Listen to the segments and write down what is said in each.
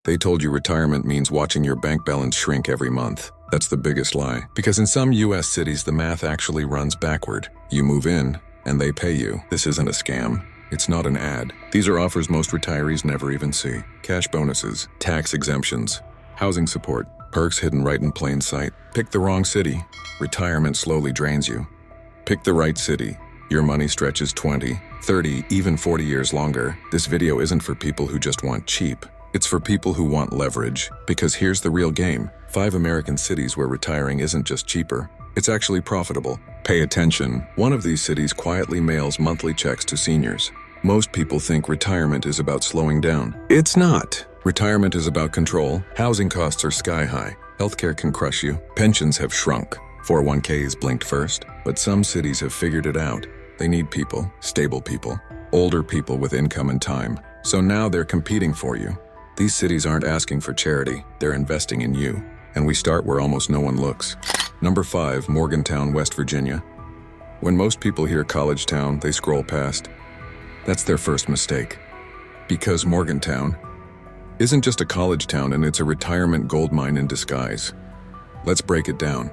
They told you retirement means watching your bank balance shrink every month. That's the biggest lie. Because in some US cities, the math actually runs backward. You move in, and they pay you. This isn't a scam. It's not an ad. These are offers most retirees never even see. Cash bonuses, tax exemptions, housing support, perks hidden right in plain sight. Pick the wrong city. Retirement slowly drains you. Pick the right city. Your money stretches 20, 30, even 40 years longer. This video isn't for people who just want cheap. It's for people who want leverage. Because here's the real game. 5 American cities where retiring isn't just cheaper. It's actually profitable. Pay attention. One of these cities quietly mails monthly checks to seniors. Most people think retirement is about slowing down. It's not. Retirement is about control. Housing costs are sky high. Healthcare can crush you. Pensions have shrunk. 401ks blinked first. But some cities have figured it out. They need people, stable people, older people with income and time. So now they're competing for you. These cities aren't asking for charity. They're investing in you. And we start where almost no one looks. Number 5, Morgantown, West Virginia. When most people hear college town, they scroll past. That's their first mistake. Because Morgantown isn't just a college town, and it's a retirement goldmine in disguise. Let's break it down.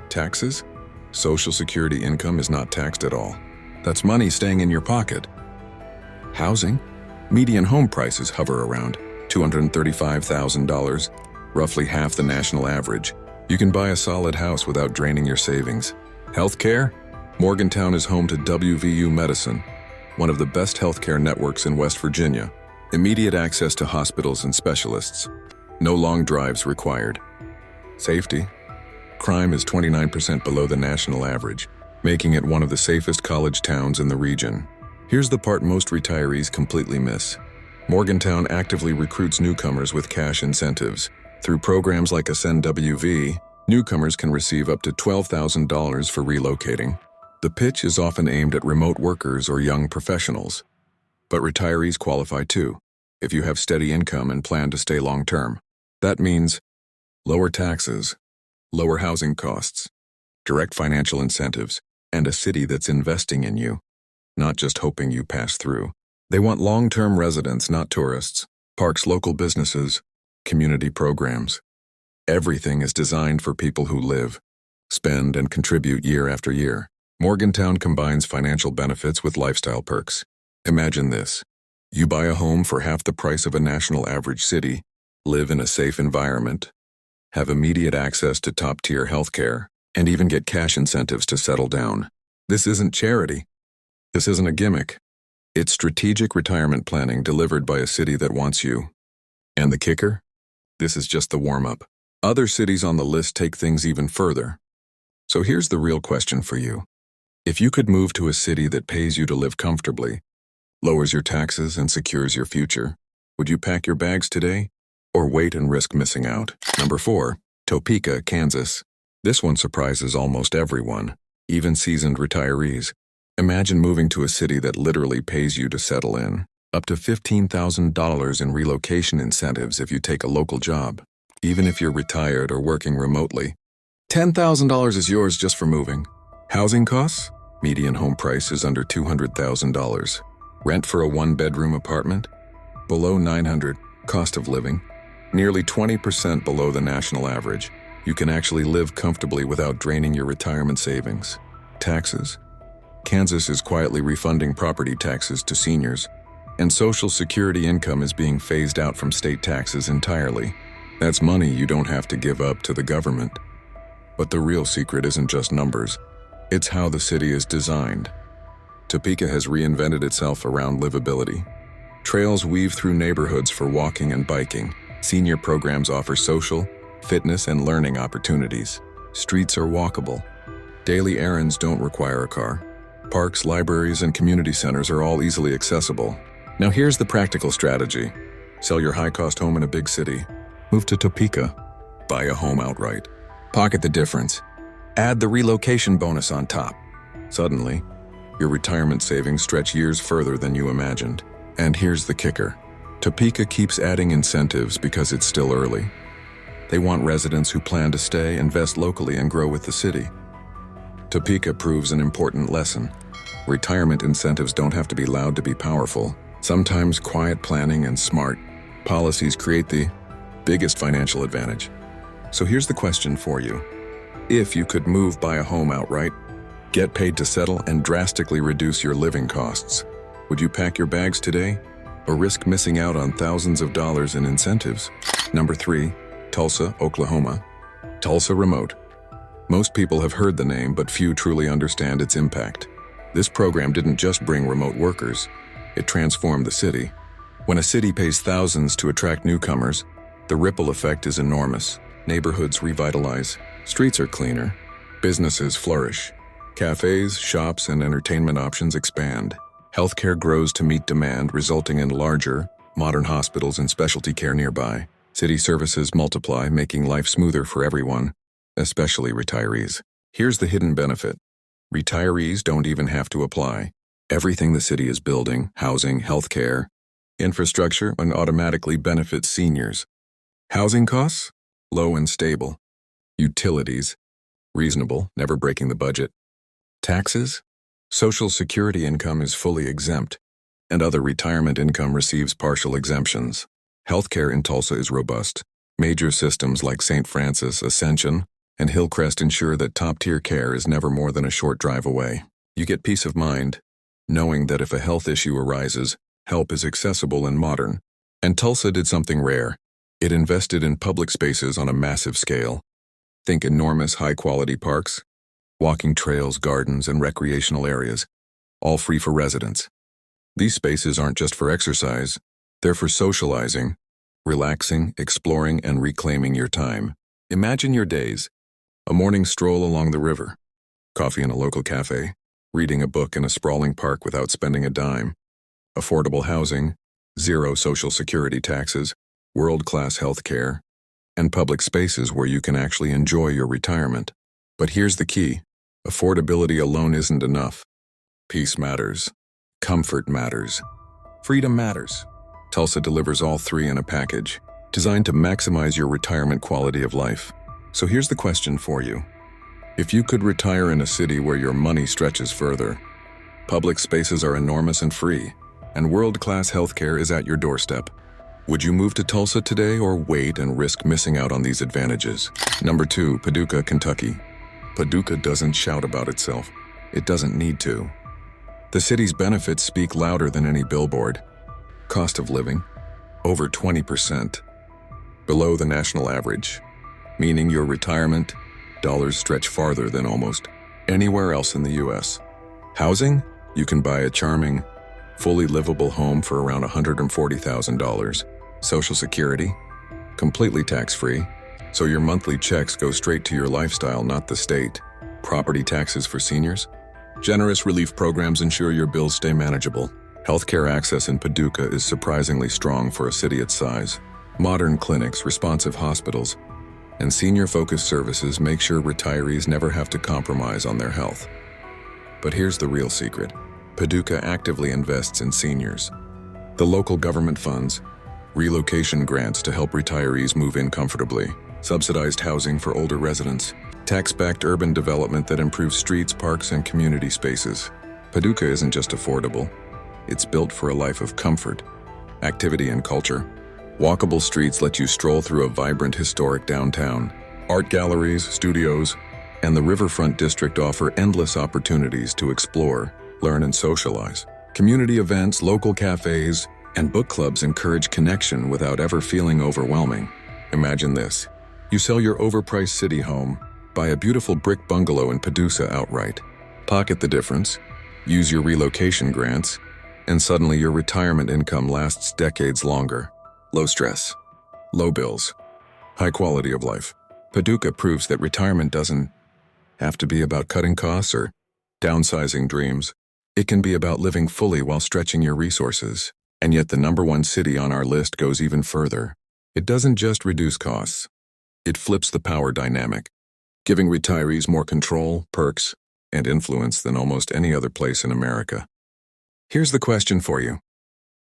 Taxes? Social Security income is not taxed at all. That's money staying in your pocket. Housing? Median home prices hover around $235,000, roughly half the national average. You can buy a solid house without draining your savings. Healthcare? Morgantown is home to WVU Medicine, one of the best healthcare networks in West Virginia. Immediate access to hospitals and specialists. No long drives required. Safety? Crime is 29% below the national average, making it one of the safest college towns in the region. Here's the part most retirees completely miss. Morgantown actively recruits newcomers with cash incentives. Through programs like Ascend WV, newcomers can receive up to $12,000 for relocating. The pitch is often aimed at remote workers or young professionals. But retirees qualify too, if you have steady income and plan to stay long-term. That means lower taxes, lower housing costs, direct financial incentives, and a city that's investing in you, not just hoping you pass through. They want long-term residents, not tourists. Parks, local businesses, community programs. Everything is designed for people who live, spend, and contribute year after year. Morgantown combines financial benefits with lifestyle perks. Imagine this. You buy a home for half the price of a national average city, live in a safe environment, have immediate access to top-tier healthcare, and even get cash incentives to settle down. This isn't charity. This isn't a gimmick. It's strategic retirement planning delivered by a city that wants you. And the kicker? This is just the warm-up. Other cities on the list take things even further. So here's the real question for you. If you could move to a city that pays you to live comfortably, lowers your taxes, and secures your future, would you pack your bags today or wait and risk missing out? Number 4, Topeka, Kansas. This one surprises almost everyone, even seasoned retirees. Imagine moving to a city that literally pays you to settle in. Up to $15,000 in relocation incentives if you take a local job. Even if you're retired or working remotely, $10,000 is yours just for moving. Housing costs? Median home price is under $200,000. Rent for a 1-bedroom apartment? Below $900,000. Cost of living? Nearly 20% below the national average. You can actually live comfortably without draining your retirement savings. Taxes? Kansas is quietly refunding property taxes to seniors, and Social Security income is being phased out from state taxes entirely. That's money you don't have to give up to the government. But the real secret isn't just numbers. It's how the city is designed. Topeka has reinvented itself around livability. Trails weave through neighborhoods for walking and biking. Senior programs offer social, fitness, and learning opportunities. Streets are walkable. Daily errands don't require a car. Parks, libraries, and community centers are all easily accessible. Now here's the practical strategy. Sell your high-cost home in a big city. Move to Topeka. Buy a home outright. Pocket the difference. Add the relocation bonus on top. Suddenly, your retirement savings stretch years further than you imagined. And here's the kicker. Topeka keeps adding incentives because it's still early. They want residents who plan to stay, invest locally, and grow with the city. Topeka proves an important lesson. Retirement incentives don't have to be loud to be powerful. Sometimes quiet planning and smart policies create the biggest financial advantage. So here's the question for you. If you could buy a home outright, get paid to settle, and drastically reduce your living costs, would you pack your bags today or risk missing out on thousands of dollars in incentives? Number 3, Tulsa, Oklahoma. Tulsa Remote. Most people have heard the name, but few truly understand its impact. This program didn't just bring remote workers, it transformed the city. When a city pays thousands to attract newcomers, the ripple effect is enormous. Neighborhoods revitalize, streets are cleaner, businesses flourish, cafes, shops, and entertainment options expand. Healthcare grows to meet demand, resulting in larger, modern hospitals and specialty care nearby. City services multiply, making life smoother for everyone, especially retirees. Here's the hidden benefit. Retirees don't even have to apply. Everything the city is building, housing, healthcare, infrastructure, and automatically benefits seniors. Housing costs? Low and stable. Utilities? Reasonable, never breaking the budget. Taxes? Social Security income is fully exempt, and other retirement income receives partial exemptions. Healthcare in Tulsa is robust. Major systems like St. Francis, Ascension, and Hillcrest ensure that top-tier care is never more than a short drive away. You get peace of mind, knowing that if a health issue arises, help is accessible and modern. And Tulsa did something rare. It invested in public spaces on a massive scale. Think enormous high-quality parks, walking trails, gardens, and recreational areas, all free for residents. These spaces aren't just for exercise, they're for socializing, relaxing, exploring, and reclaiming your time. Imagine your days. A morning stroll along the river, coffee in a local cafe, reading a book in a sprawling park without spending a dime, affordable housing, zero social security taxes, world-class health care, and public spaces where you can actually enjoy your retirement. But here's the key. Affordability alone isn't enough. Peace matters. Comfort matters. Freedom matters. Tulsa delivers all three in a package, designed to maximize your retirement quality of life. So here's the question for you. If you could retire in a city where your money stretches further, public spaces are enormous and free, and world-class healthcare is at your doorstep, would you move to Tulsa today or wait and risk missing out on these advantages? Number 2, Paducah, Kentucky. Paducah doesn't shout about itself. It doesn't need to. The city's benefits speak louder than any billboard. Cost of living, over 20%, below the national average, meaning your retirement dollars stretch farther than almost anywhere else in the U.S. Housing? You can buy a charming, fully livable home for around $140,000. Social Security? Completely tax-free, so your monthly checks go straight to your lifestyle, not the state. Property taxes for seniors? Generous relief programs ensure your bills stay manageable. Healthcare access in Paducah is surprisingly strong for a city its size. Modern clinics, responsive hospitals, and senior-focused services make sure retirees never have to compromise on their health. But here's the real secret. Paducah actively invests in seniors. The local government funds relocation grants to help retirees move in comfortably, subsidized housing for older residents, tax-backed urban development that improves streets, parks, and community spaces. Paducah isn't just affordable. It's built for a life of comfort, activity, and culture. Walkable streets let you stroll through a vibrant historic downtown. Art galleries, studios, and the riverfront district offer endless opportunities to explore, learn, and socialize. Community events, local cafes, and book clubs encourage connection without ever feeling overwhelming. Imagine this. You sell your overpriced city home, buy a beautiful brick bungalow in Paducah outright, pocket the difference, use your relocation grants, and suddenly your retirement income lasts decades longer. Low stress, low bills, high quality of life. Paducah proves that retirement doesn't have to be about cutting costs or downsizing dreams. It can be about living fully while stretching your resources. And yet the number 1 city on our list goes even further. It doesn't just reduce costs. It flips the power dynamic, giving retirees more control, perks, and influence than almost any other place in America. Here's the question for you.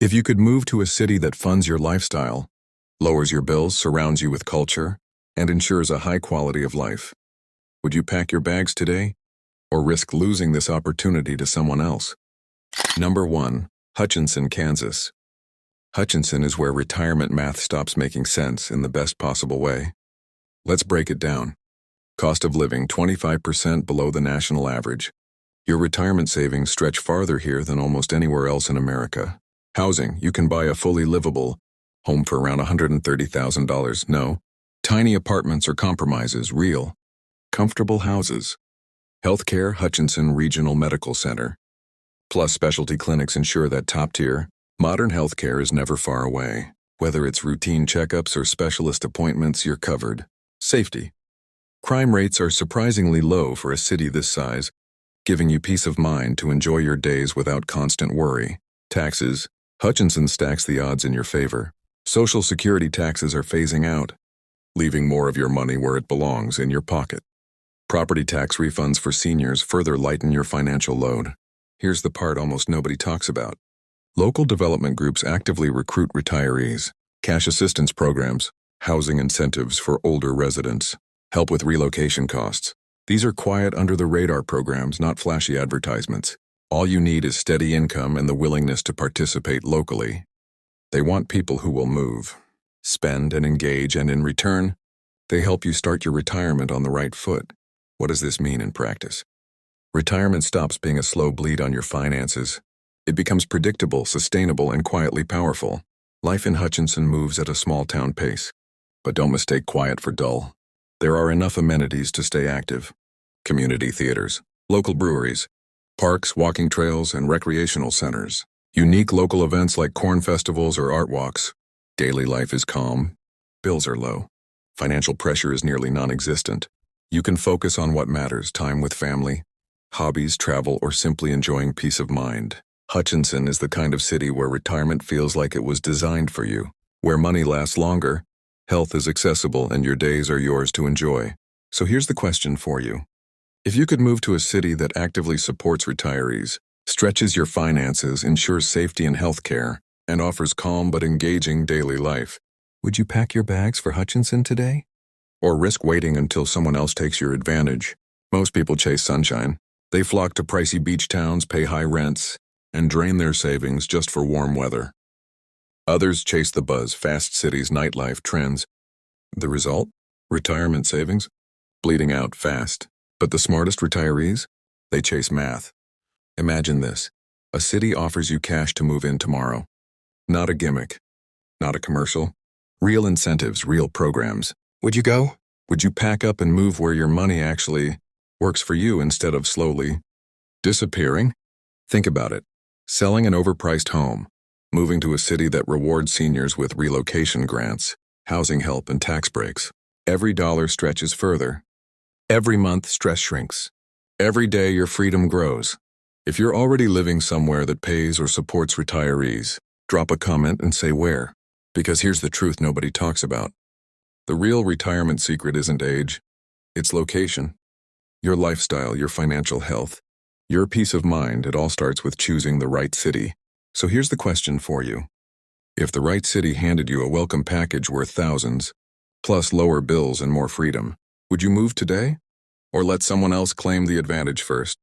If you could move to a city that funds your lifestyle, lowers your bills, surrounds you with culture, and ensures a high quality of life, would you pack your bags today or risk losing this opportunity to someone else? Number 1, Hutchinson, Kansas. Hutchinson is where retirement math stops making sense in the best possible way. Let's break it down. Cost of living 25% below the national average. Your retirement savings stretch farther here than almost anywhere else in America. Housing, you can buy a fully livable home for around $130,000. No. Tiny apartments or compromises, real. Comfortable houses. Healthcare, Hutchinson Regional Medical Center. Plus specialty clinics ensure that top-tier, modern healthcare is never far away. Whether it's routine checkups or specialist appointments, you're covered. Safety. Crime rates are surprisingly low for a city this size, giving you peace of mind to enjoy your days without constant worry. Taxes. Hutchinson stacks the odds in your favor. Social Security taxes are phasing out, leaving more of your money where it belongs, in your pocket. Property tax refunds for seniors further lighten your financial load. Here's the part almost nobody talks about. Local development groups actively recruit retirees, cash assistance programs, housing incentives for older residents, help with relocation costs. These are quiet, under-the-radar programs, not flashy advertisements. All you need is steady income and the willingness to participate locally. They want people who will move, spend, and engage, and in return, they help you start your retirement on the right foot. What does this mean in practice? Retirement stops being a slow bleed on your finances. It becomes predictable, sustainable, and quietly powerful. Life in Hutchinson moves at a small-town pace. But don't mistake quiet for dull. There are enough amenities to stay active. Community theaters, local breweries, parks, walking trails, and recreational centers. Unique local events like corn festivals or art walks. Daily life is calm. Bills are low. Financial pressure is nearly non-existent. You can focus on what matters: time with family, hobbies, travel, or simply enjoying peace of mind. Hutchinson is the kind of city where retirement feels like it was designed for you, where money lasts longer, health is accessible, and your days are yours to enjoy. So here's the question for you. If you could move to a city that actively supports retirees, stretches your finances, ensures safety and health care, and offers calm but engaging daily life, would you pack your bags for Hutchinson today? Or risk waiting until someone else takes your advantage? Most people chase sunshine. They flock to pricey beach towns, pay high rents, and drain their savings just for warm weather. Others chase the buzz, fast cities, nightlife, trends. The result? Retirement savings? Bleeding out fast. But the smartest retirees? They chase math. Imagine this. A city offers you cash to move in tomorrow. Not a gimmick. Not a commercial. Real incentives, real programs. Would you go? Would you pack up and move where your money actually works for you instead of slowly disappearing? Think about it. Selling an overpriced home, moving to a city that rewards seniors with relocation grants, housing help, and tax breaks. Every dollar stretches further. Every month, stress shrinks. Every day, your freedom grows. If you're already living somewhere that pays or supports retirees, drop a comment and say where. Because here's the truth nobody talks about. The real retirement secret isn't age, it's location. Your lifestyle, your financial health, your peace of mind, it all starts with choosing the right city. So here's the question for you. If the right city handed you a welcome package worth thousands, plus lower bills and more freedom, would you move today? Or let someone else claim the advantage first?